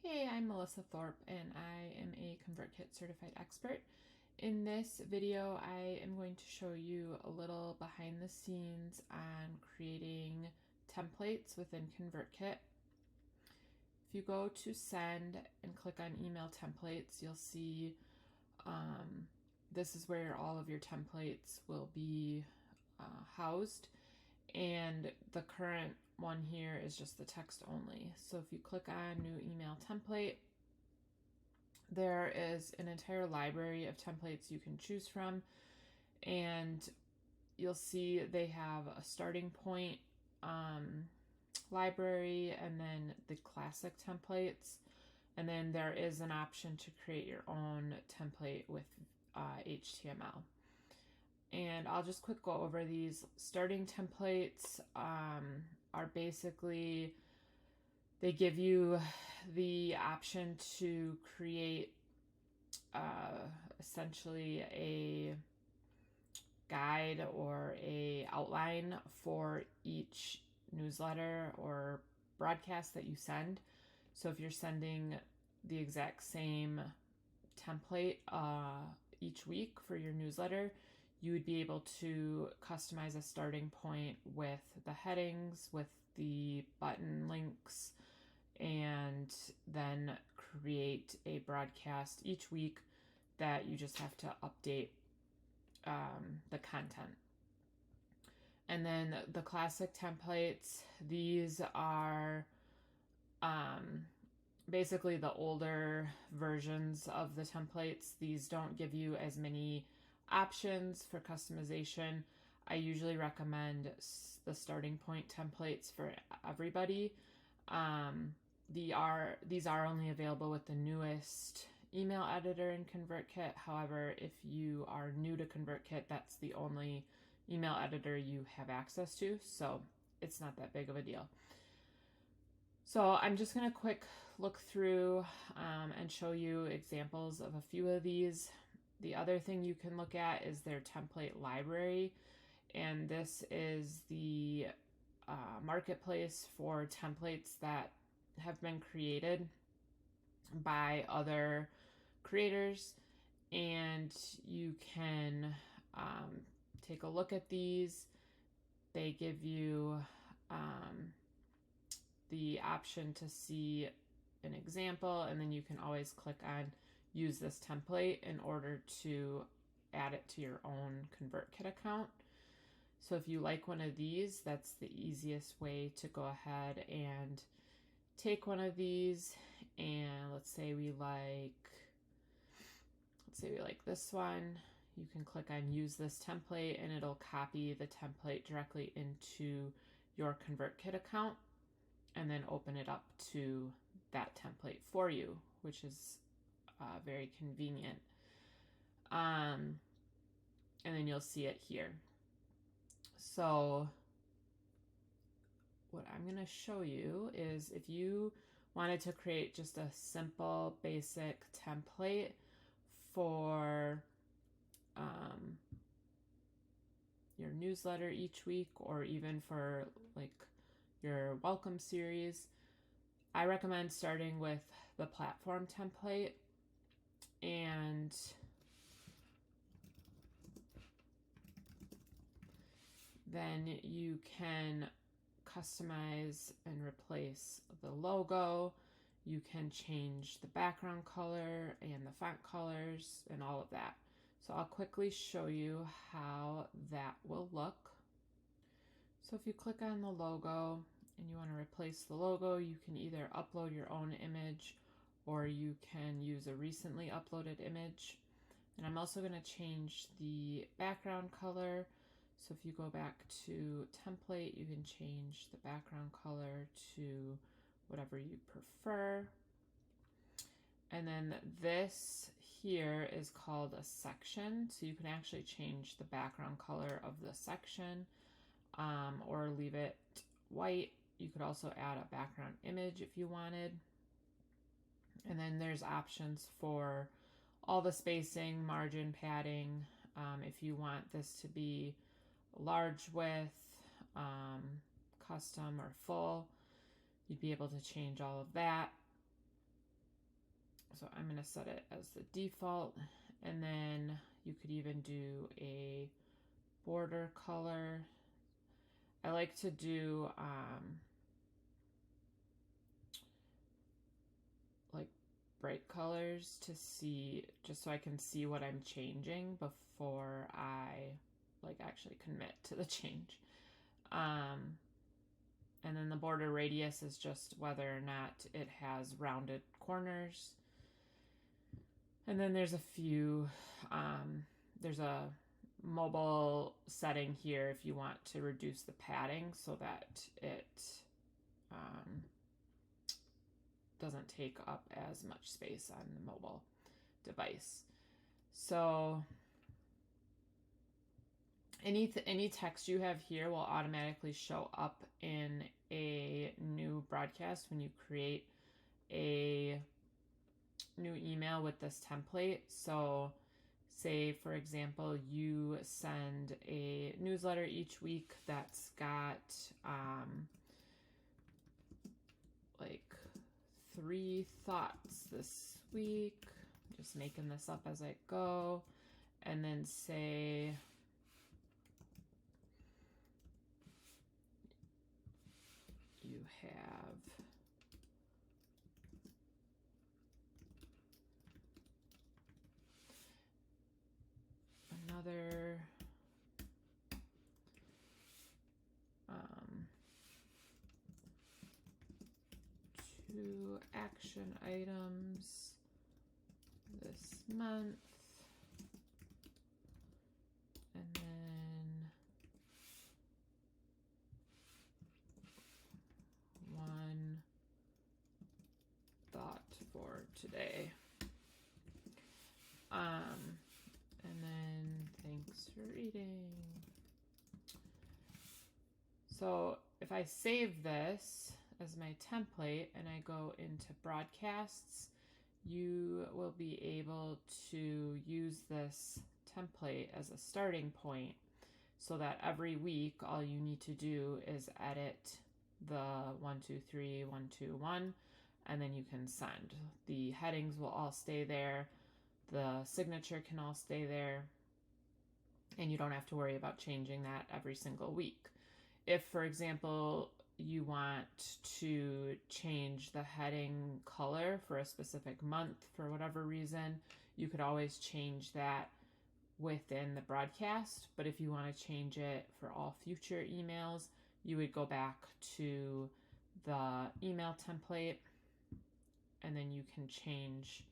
Hey, I'm Melissa Thorpe and I am a ConvertKit certified expert. In this video, I am going to show you a little behind the scenes on creating templates within ConvertKit. If you go to send and click on email templates, you'll see this is where all of your templates will be housed. And the current one here is just the text only. So if you click on new email template, there is an entire library of templates you can choose from, and you'll see they have a starting point library and then the classic templates, and then there is an option to create your own template with HTML. And I'll just quick go over these. Starting templates are basically, they give you the option to create essentially a guide or a outline for each newsletter or broadcast that you send. So if you're sending the exact same template each week for your newsletter, you would be able to customize a starting point with the headings, with the button links, and then create a broadcast each week that you just have to update the content. And then the classic templates, these are basically the older versions of the templates. These don't give you as many options for customization. I usually recommend the starting point templates for everybody. These are only available with the newest email editor in ConvertKit. However, if you are new to ConvertKit, that's the only email editor you have access to, so it's not that big of a deal. So I'm just going to quick look through and show you examples of a few of these. The other thing you can look at is their template library, and this is the marketplace for templates that have been created by other creators, and you can take a look at these. They give you the option to see an example, and then you can always click on use this template in order to add it to your own ConvertKit account. So if you like one of these, that's the easiest way to go ahead and take one of these, and let's say we like this one. You can click on use this template and it'll copy the template directly into your ConvertKit account and then open it up to that template for you, which is very convenient. And then you'll see it here. So what I'm going to show you is if you wanted to create just a simple basic template for your newsletter each week, or even for like your welcome series, I recommend starting with the platform template. And then you can customize and replace the logo. You can change the background color and the font colors and all of that. So I'll quickly show you how that will look. So if you click on the logo and you want to replace the logo, you can either upload your own image or you can use a recently uploaded image. And I'm also going to change the background color. So if you go back to template, you can change the background color to whatever you prefer. And then this here is called a section. So you can actually change the background color of the section or leave it white. You could also add a background image if you wanted. And then there's options for all the spacing, margin, padding. If you want this to be large width, custom, or full, you'd be able to change all of that. So I'm going to set it as the default, and then you could even do a border color. I like to do like bright colors to see, just so I can see what I'm changing before I like actually commit to the change. And then the border radius is just whether or not it has rounded corners. And then there's a few, there's a mobile setting here if you want to reduce the padding so that it doesn't take up as much space on the mobile device. So any text you have here will automatically show up in a new broadcast when you create a new email with this template. So say, for example, you send a newsletter each week that's got like 3 thoughts this week. I'm just making this up as I go. And then say you have another 2 action items this month, and then 1 thought for today. And then thanks for reading. So if I save this as my template and I go into broadcasts, you will be able to use this template as a starting point so that every week all you need to do is edit the 1, 2, 3, 1, 2, 1, and then you can send. The headings will all stay there. The signature can all stay there, and you don't have to worry about changing that every single week. If, for example, you want to change the heading color for a specific month for whatever reason, you could always change that within the broadcast. But if you want to change it for all future emails, you would go back to the email template, and then you can change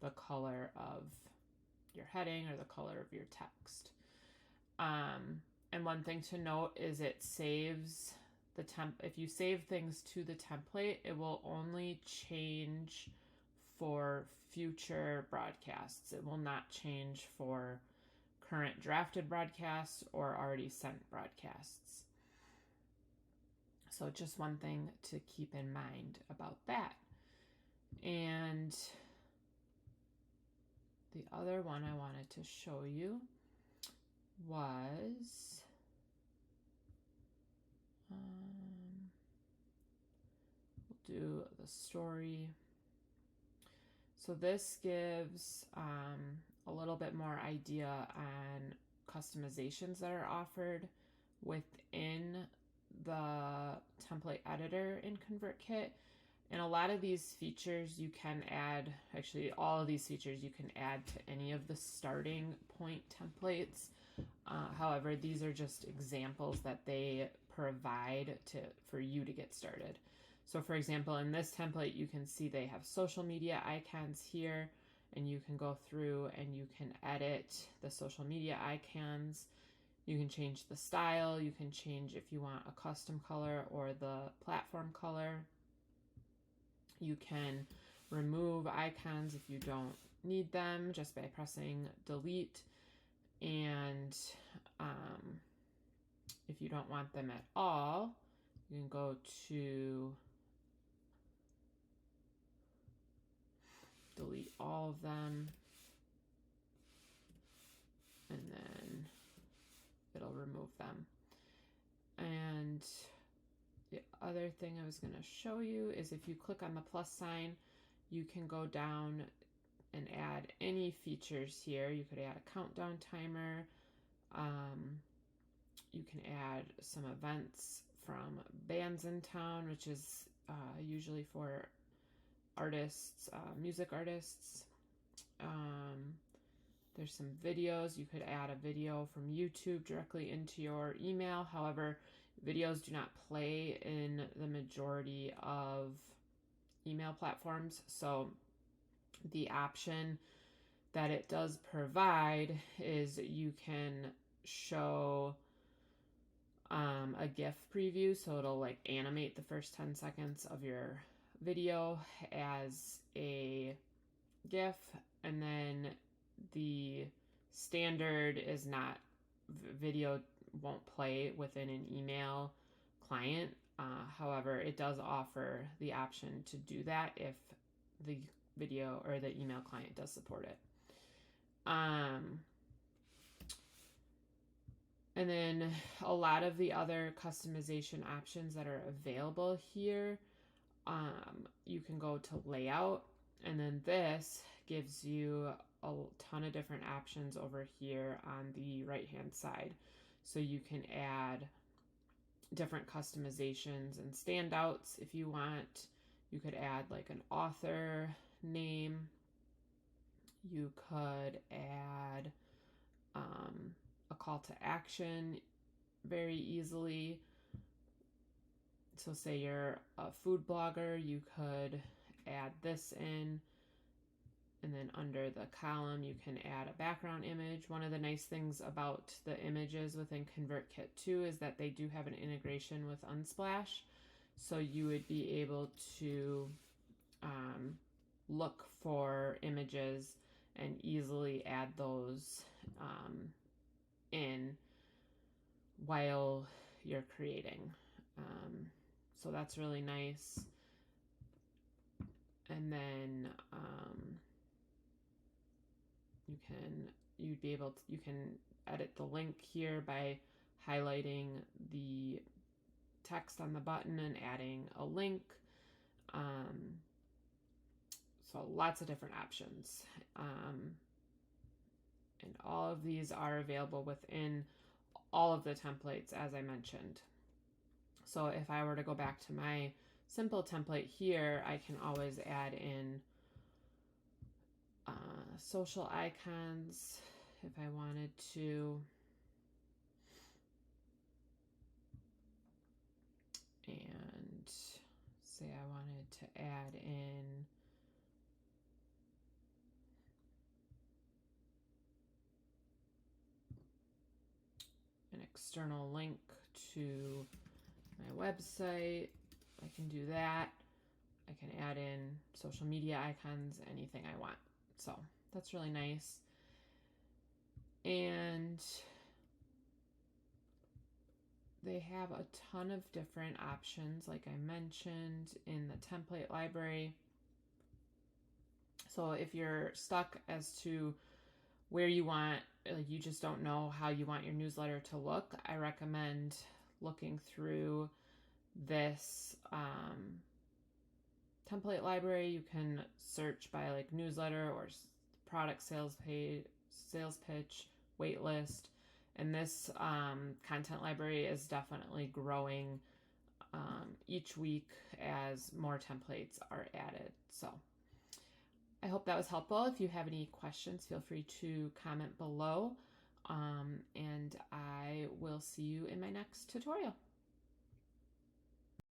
the color of your heading or the color of your text. And one thing to note is it saves the if you save things to the template, it will only change for future broadcasts. It will not change for current drafted broadcasts or already sent broadcasts. So just one thing to keep in mind about that. And the other one I wanted to show you was we'll do the story. So this gives a little bit more idea on customizations that are offered within the template editor in ConvertKit. And a lot of these features you can add, actually all of these features you can add to any of the starting point templates. However, these are just examples that they provide for you to get started. So for example, in this template, you can see they have social media icons here, and you can go through and you can edit the social media icons. You can change the style. You can change if you want a custom color or the platform color. You can remove icons if you don't need them just by pressing delete. And if you don't want them at all, you can go to delete all of them, and then it'll remove them. And the other thing I was going to show you is if you click on the plus sign, you can go down and add any features here. You could add a countdown timer. You can add some events from bands in town, which is usually for artists, music artists. There's some videos. You could add a video from YouTube directly into your email. However, videos do not play in the majority of email platforms. So the option that it does provide is you can show a GIF preview. So it'll like animate the first 10 seconds of your video as a GIF, and then the standard is not, video won't play within an email client. However, it does offer the option to do that if the video or the email client does support it. And then a lot of the other customization options that are available here, you can go to layout, and then this gives you a ton of different options over here on the right hand side. So you can add different customizations and standouts if you want. You could add like an author name. You could add a call to action very easily. So say you're a food blogger, you could add this in, and then under the column you can add a background image. One of the nice things about the images within ConvertKit too is that they do have an integration with Unsplash, so you would be able to look for images and easily add those in while you're creating. So that's really nice. And then you can edit the link here by highlighting the text on the button and adding a link. So lots of different options. And all of these are available within all of the templates, as I mentioned. So if I were to go back to my simple template here, I can always add in social icons if I wanted to. And say I wanted to add in an external link to my website, I can do that. I can add in social media icons, anything I want. So that's really nice. And they have a ton of different options, like I mentioned, in the template library. So if you're stuck as to where you want, like you just don't know how you want your newsletter to look, I recommend looking through this template library. You can search by like newsletter or product sales page, sales pitch, wait list, and this content library is definitely growing each week as more templates are added. So I hope that was helpful. If you have any questions, feel free to comment below, and I will see you in my next tutorial.